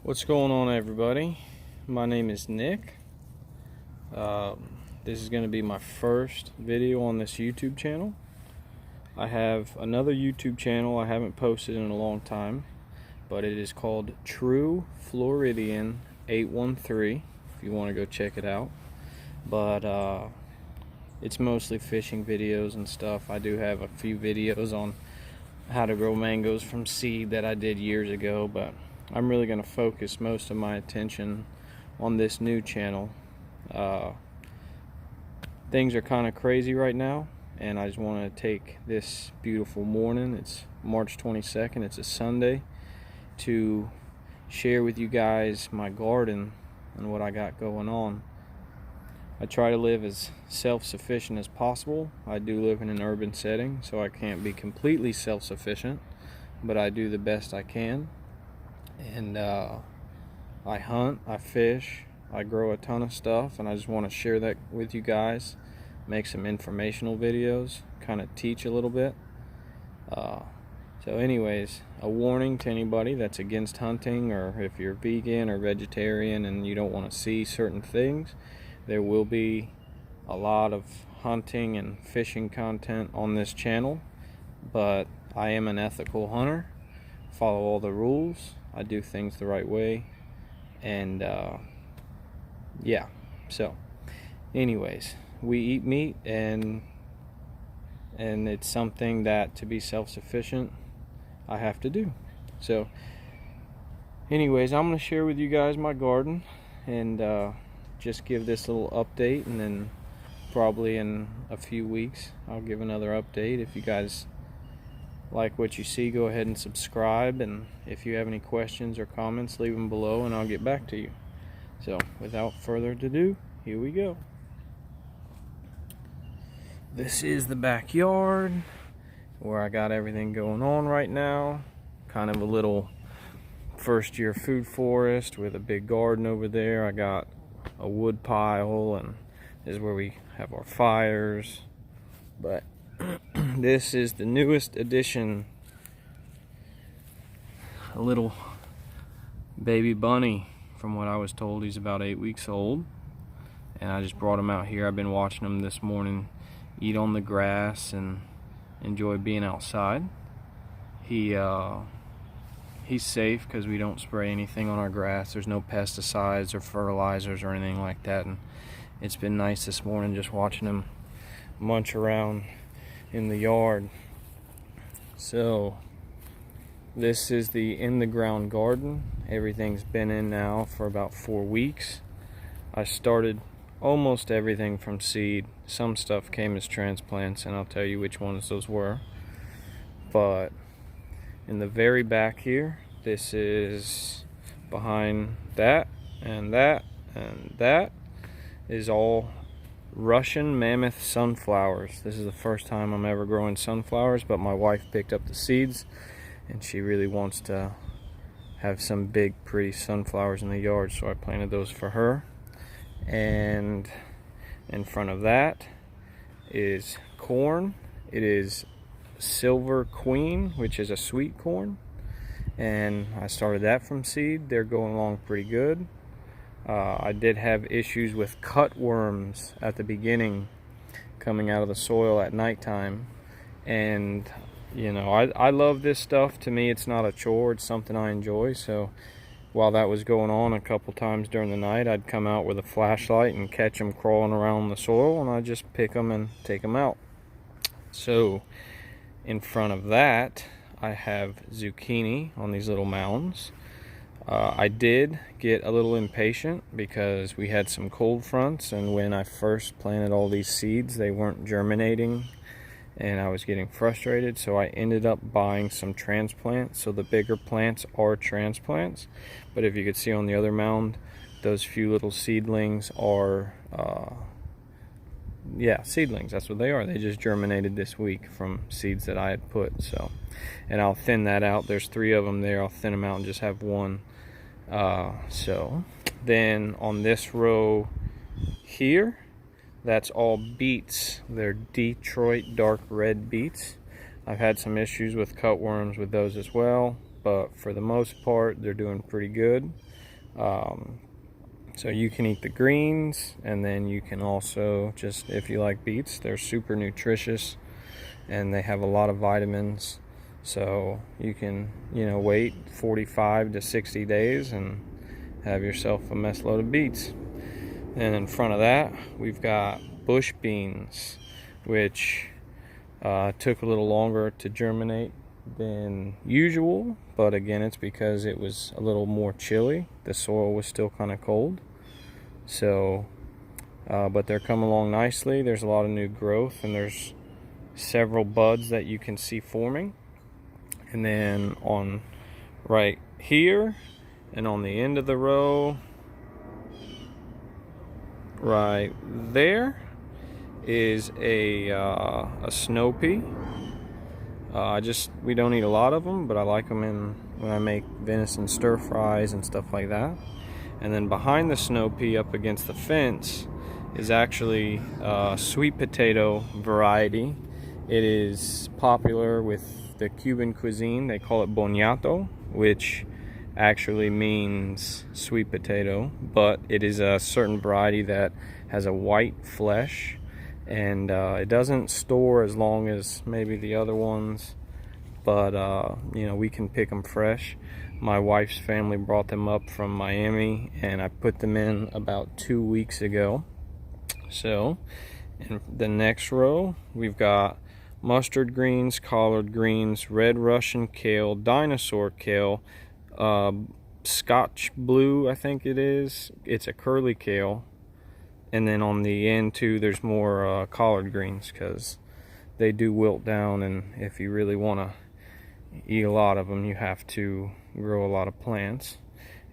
What's going on, everybody? My name is Nick. This is going to be my first video on this YouTube channel. I have another YouTube channel I haven't posted in a long time, but it is called True Floridian 813 if you want to go check it out. But it's mostly fishing videos and stuff. I do have a few videos on how to grow mangoes from seed that I did years ago, but I'm really going to focus most of my attention on this new channel. Things are kind of crazy right now, and I just want to take this beautiful morning, it's March 22nd, it's a Sunday, to share with you guys my garden and what I got going on. I try to live as self-sufficient as possible. I do live in an urban setting, so I can't be completely self-sufficient, but I do the best I can. And I hunt, I fish, I grow a ton of stuff, and I just want to share that with you guys, make some informational videos, kind of teach a little bit. So anyways, a warning to anybody that's against hunting, or if you're vegan or vegetarian and you don't want to see certain things, there will be a lot of hunting and fishing content on this channel, but I am an ethical hunter, follow all the rules, I do things the right way, and yeah, so anyways, we eat meat, and it's something that, to be self-sufficient, I have to do. So anyways, I'm going to share with you guys my garden, and just give this little update, and then probably in a few weeks I'll give another update. If you guys like what you see, go ahead and subscribe, and if you have any questions or comments, leave them below and I'll get back to you. So without further ado, here we go. This is the backyard where I got everything going on right now. Kind of a little first year food forest with a big garden over there. I got a wood pile, and this is where we have our fires. But this is the newest addition, a little baby bunny. From what I was told, he's about 8 weeks old, and I just brought him out here. I've been watching him this morning eat on the grass and enjoy being outside. He's safe because we don't spray anything on our grass. There's no pesticides or fertilizers or anything like that, and it's been nice this morning just watching him munch around in the yard. So this is the in-the-ground garden. Everything's been in now for about 4 weeks. I started almost everything from seed. Some stuff came as transplants, and I'll tell you which ones those were. But in the very back here, this is behind that, and that, and that is all Russian mammoth sunflowers. This is the first time I'm ever growing sunflowers, but my wife picked up the seeds, and she really wants to have some big, pretty sunflowers in the yard, so I planted those for her. And in front of that is corn. It is Silver Queen, which is a sweet corn, and I started that from seed. They're going along pretty good. I did have issues with cutworms at the beginning, coming out of the soil at nighttime, and you know, I love this stuff. To me, it's not a chore, it's something I enjoy. So while that was going on, a couple times during the night, I'd come out with a flashlight and catch them crawling around the soil, and I'd just pick them and take them out. So in front of that, I have zucchini on these little mounds. I did get a little impatient because we had some cold fronts, and when I first planted all these seeds, they weren't germinating, and I was getting frustrated, so I ended up buying some transplants. So the bigger plants are transplants, but if you could see on the other mound, those few little seedlings are yeah, seedlings, that's what they are. They just germinated this week from seeds that I had put. So, and I'll thin that out. There's 3 of them there. I'll thin them out and just have one. So then on this row here, that's all beets. They're Detroit dark red beets. I've had some issues with cutworms with those as well, but for the most part they're doing pretty good. So you can eat the greens, and then you can also, just if you like beets, they're super nutritious and they have a lot of vitamins. So you can, wait 45 to 60 days and have yourself a mess load of beets. And in front of that, we've got bush beans, which took a little longer to germinate than usual, but again, it's because it was a little more chilly. The soil was still kind of cold. So, but they're coming along nicely. There's a lot of new growth, and there's several buds that you can see forming. And then on right here and on the end of the row right there is a snow pea. We don't eat a lot of them, but I like them when I make venison stir fries and stuff like that. And then behind the snow pea, up against the fence, is actually a sweet potato variety. It is popular with the Cuban cuisine. They call it boniato, which actually means sweet potato, but it is a certain variety that has a white flesh, and it doesn't store as long as maybe the other ones, but we can pick them fresh. My wife's family brought them up from Miami, and I put them in about 2 weeks ago. So in the next row, we've got mustard greens, collard greens, red Russian kale, dinosaur kale, Scotch blue, I think it is. It's a curly kale. And then on the end too, there's more collard greens, because they do wilt down, and if you really want to eat a lot of them, you have to grow a lot of plants.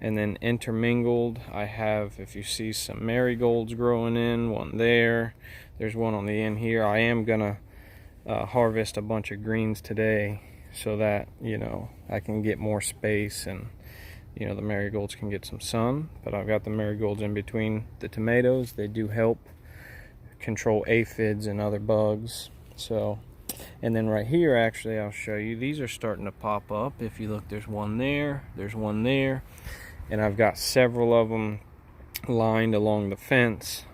And then intermingled, I have, if you see, some marigolds growing in, one there. There's one on the end here. I am gonna harvest a bunch of greens today so that I can get more space, and the marigolds can get some sun. But I've got the marigolds in between the tomatoes. They do help control aphids and other bugs. So, and then right here, actually, I'll show you, these are starting to pop up. If you look, there's one there, there's one there, and I've got several of them lined along the fence.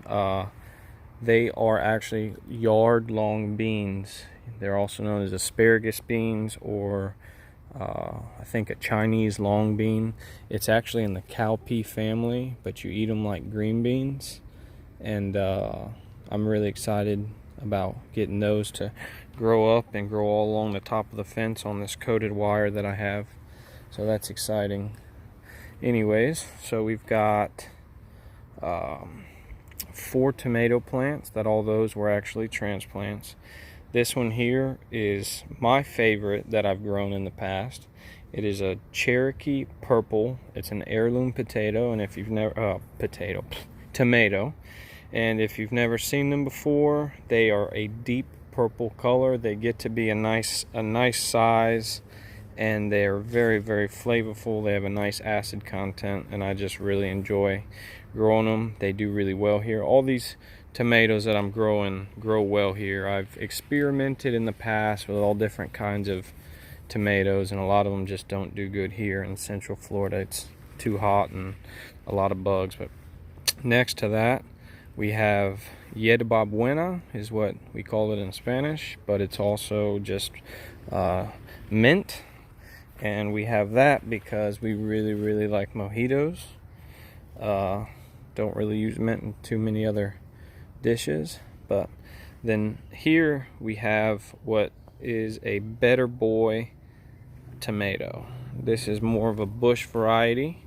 They are actually yard-long beans. They're also known as asparagus beans, or I think a Chinese long bean. It's actually in the cowpea family, but you eat them like green beans. And I'm really excited about getting those to grow up and grow all along the top of the fence on this coated wire that I have. So that's exciting. Anyways, so we've got 4 tomato plants, that all those were actually transplants. This one here is my favorite that I've grown in the past. It is a Cherokee purple. It's an heirloom potato, and if you've never tomato, and if you've never seen them before, they are a deep purple color. They get to be a nice size, and they're very, very flavorful. They have a nice acid content, and I just really enjoy growing them. They do really well here. All these tomatoes that I'm growing grow well here. I've experimented in the past with all different kinds of tomatoes, and a lot of them just don't do good here in Central Florida. It's too hot and a lot of bugs. But next to that, we have yerba buena, is what we call it in Spanish, but it's also just mint. And we have that because we really, really like mojitos. Don't really use mint in too many other dishes. But then here we have what is a Better Boy tomato. This is more of a bush variety.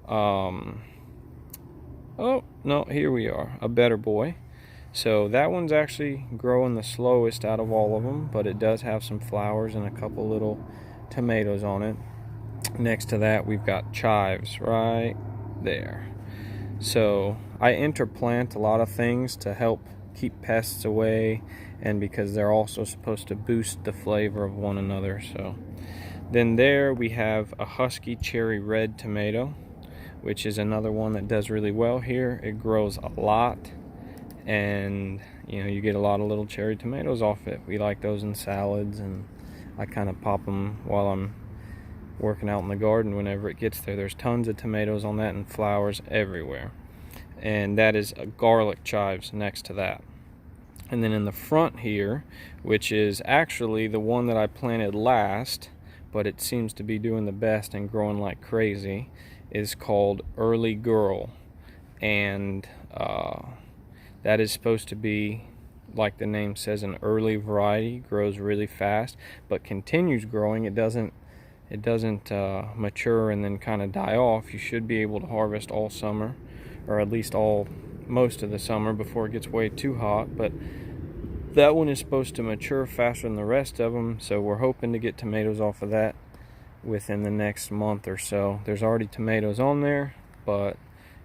Oh no, here we are, a Better Boy. So that one's actually growing the slowest out of all of them, but it does have some flowers and a couple little tomatoes on it. Next to that, we've got chives right there. So I interplant a lot of things to help keep pests away, and because they're also supposed to boost the flavor of one another. So then there we have a husky cherry red tomato, which is another one that does really well here. It grows a lot, and you get a lot of little cherry tomatoes off it. We like those in salads, and I kind of pop them while I'm working out in the garden whenever it gets there. There's tons of tomatoes on that and flowers everywhere. And that is garlic chives next to that. And then in the front here, which is actually the one that I planted last, but it seems to be doing the best and growing like crazy, is called Early Girl. And that is supposed to be, like the name says, an early variety. Grows really fast but continues growing. It doesn't mature and then kind of die off. You should be able to harvest all summer, or at least most of the summer before it gets way too hot. But that one is supposed to mature faster than the rest of them, so we're hoping to get tomatoes off of that within the next month or so. There's already tomatoes on there, but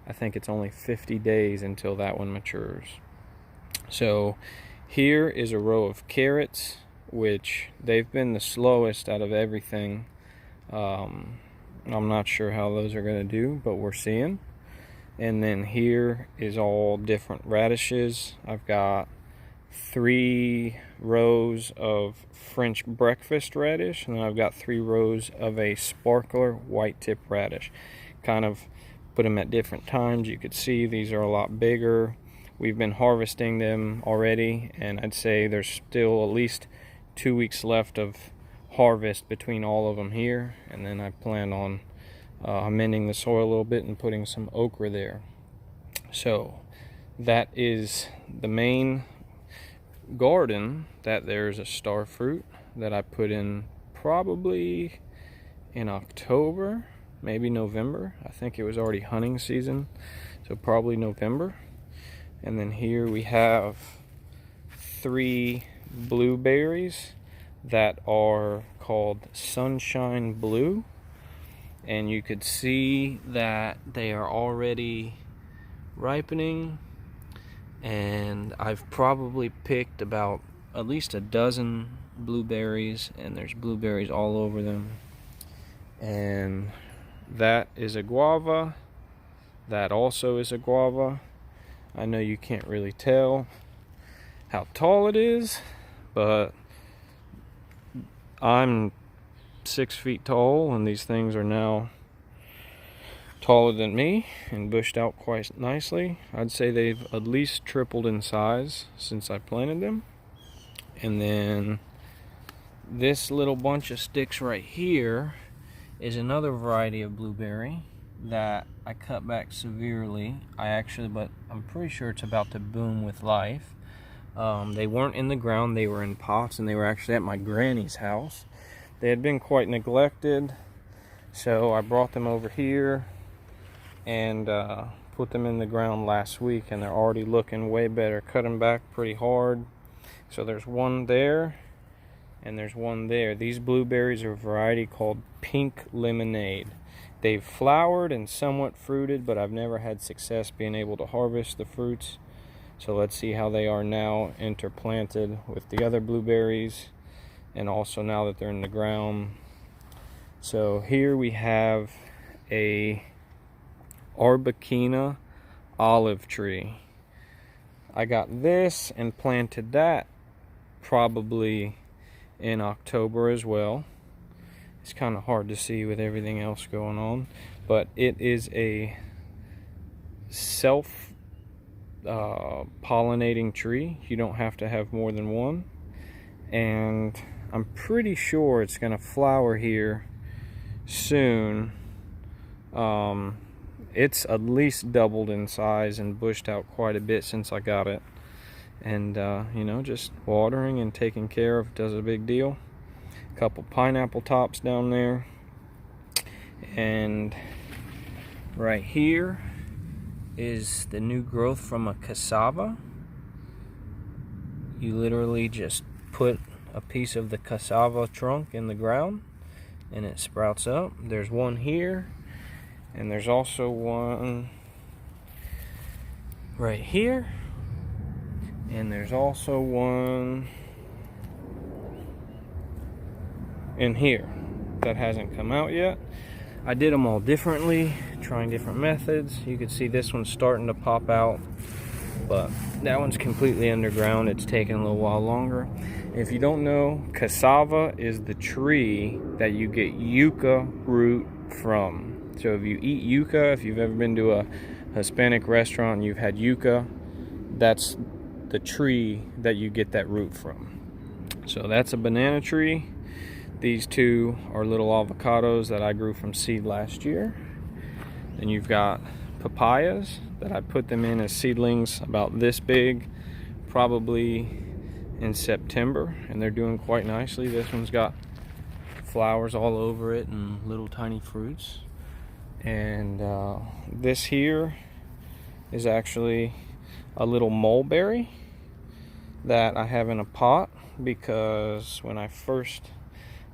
I think it's only 50 days until that one matures. So here is a row of carrots, which they've been the slowest out of everything. I'm not sure how those are going to do, but we're seeing. And then here is all different radishes. I've got 3 rows of French breakfast radish, and then I've got 3 rows of a sparkler white tip radish. Kind of put them at different times. You could see these are a lot bigger. We've been harvesting them already, and I'd say there's still at least 2 weeks left of harvest between all of them here. And then I plan on amending the soil a little bit and putting some okra there. So that is the main garden. That there's a star fruit that I put in probably in October, maybe November. I think it was already hunting season, so probably November. And then here we have 3 blueberries that are called Sunshine Blue, and you could see that they are already ripening, and I've probably picked about at least a dozen blueberries, and there's blueberries all over them. And that is a guava. That also is a guava. I know you can't really tell how tall it is, but I'm 6 feet tall, and these things are now taller than me and bushed out quite nicely. I'd say they've at least tripled in size since I planted them. And then this little bunch of sticks right here is another variety of blueberry that I cut back severely. But I'm pretty sure it's about to boom with life. They weren't in the ground, they were in pots, and they were actually at my granny's house. They had been quite neglected, so I brought them over here and put them in the ground last week, and they're already looking way better. Cut them back pretty hard. So there's one there, and there's one there. These blueberries are a variety called Pink Lemonade. They've flowered and somewhat fruited, but I've never had success being able to harvest the fruits. So let's see how they are now interplanted with the other blueberries, and also now that they're in the ground. So here we have a Arbequina olive tree. I got this and planted that probably in October as well. It's kind of hard to see with everything else going on, but it is a self pollinating tree. You don't have to have more than one, and I'm pretty sure it's going to flower here soon. It's at least doubled in size and bushed out quite a bit since I got it, and just watering and taking care of does a big deal. A couple pineapple tops down there, and right here is the new growth from a cassava. You literally just put a piece of the cassava trunk in the ground and it sprouts up. There's one here, and there's also one right here, and there's also one in here that hasn't come out yet. I did them all differently, trying different methods. You can see this one's starting to pop out, but that one's completely underground. It's taking a little while longer. If you don't know, cassava is the tree that you get yucca root from. So if you eat yucca, if you've ever been to a Hispanic restaurant and you've had yucca, that's the tree that you get that root from. So that's a banana tree. These two are little avocados that I grew from seed last year. Then you've got papayas that I put them in as seedlings about this big, probably in September, and they're doing quite nicely. This one's got flowers all over it and little tiny fruits. And this here is actually a little mulberry that I have in a pot, because when I first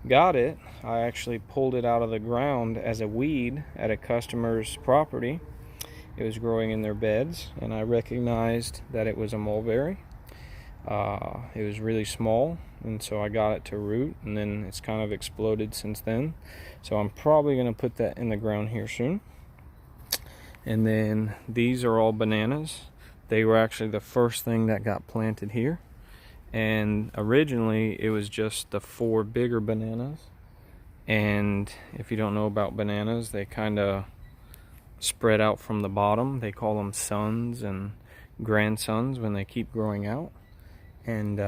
got it, I actually pulled it out of the ground as a weed at a customer's property. It was growing in their beds, and I recognized that it was a mulberry. It was really small, and so I got it to root, and then it's kind of exploded since then. So I'm probably going to put that in the ground here soon. And then these are all bananas. They were actually the first thing that got planted here. And originally it was just the 4 bigger bananas. And if you don't know about bananas, they kind of spread out from the bottom. They call them sons and grandsons when they keep growing out. And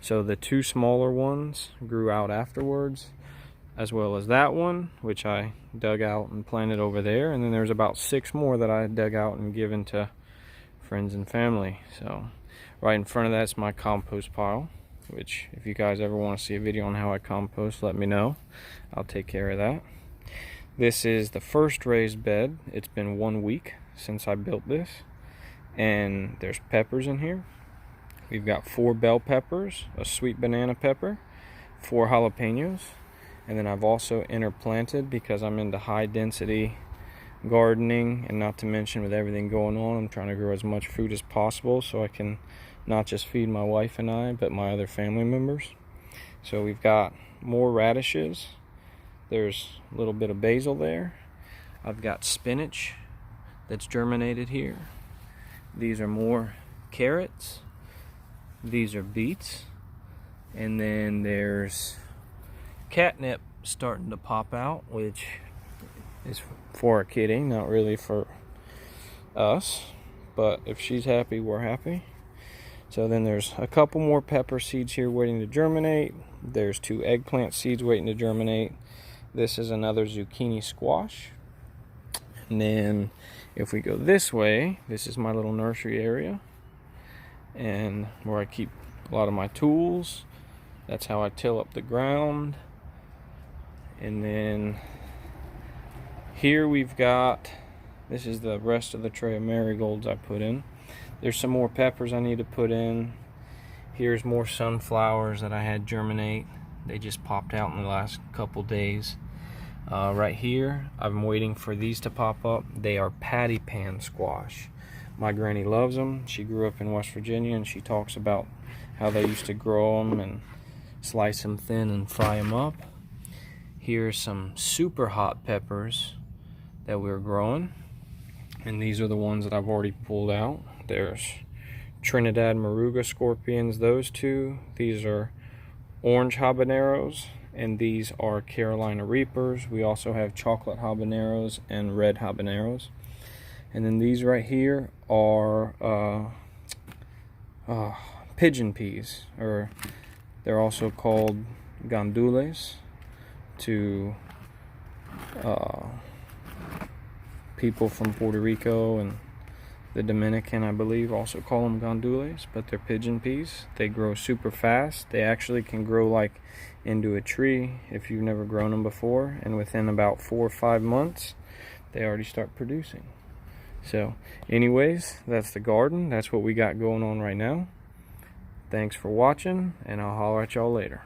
so the 2 smaller ones grew out afterwards, as well as that one, which I dug out and planted over there. And then there's about 6 more that I dug out and given to friends and family. So right in front of that's my compost pile, which if you guys ever want to see a video on how I compost, let me know. I'll take care of that. This is the first raised bed. It's been 1 week since I built this, and there's peppers in here. We've got 4 bell peppers, a sweet banana pepper, 4 jalapenos, and then I've also interplanted, because I'm into high density gardening, and not to mention with everything going on, I'm trying to grow as much food as possible so I can not just feed my wife and I, but my other family members. So we've got more radishes. There's a little bit of basil there. I've got spinach that's germinated here. These are more carrots. These are beets. And then there's catnip starting to pop out, which is for our kitty, not really for us. But if she's happy, we're happy. So then there's a couple more pepper seeds here waiting to germinate. There's 2 eggplant seeds waiting to germinate. This is another zucchini squash. And then if we go this way, this is my little nursery area, and where I keep a lot of my tools. That's how I till up the ground. And then here we've got, this is the rest of the tray of marigolds I put in. There's some more peppers I need to put in. Here's more sunflowers that I had germinate. They just popped out in the last couple days. Right here, I'm waiting for these to pop up. They are patty pan squash. My granny loves them. She grew up in West Virginia, and she talks about how they used to grow them and slice them thin and fry them up. Here's some super hot peppers that we're growing, and these are the ones that I've already pulled out. There's Trinidad Moruga scorpions, those 2. These are orange habaneros, and these are Carolina Reapers. We also have chocolate habaneros and red habaneros. And then these right here are pigeon peas, or they're also called gandules to people from Puerto Rico and the Dominican, I believe, also call them gandules, but they're pigeon peas. They grow super fast. They actually can grow like into a tree if you've never grown them before, and within about 4 or 5 months they already start producing. So anyways, that's the garden. That's what we got going on right now. Thanks for watching, and I'll holler at y'all later.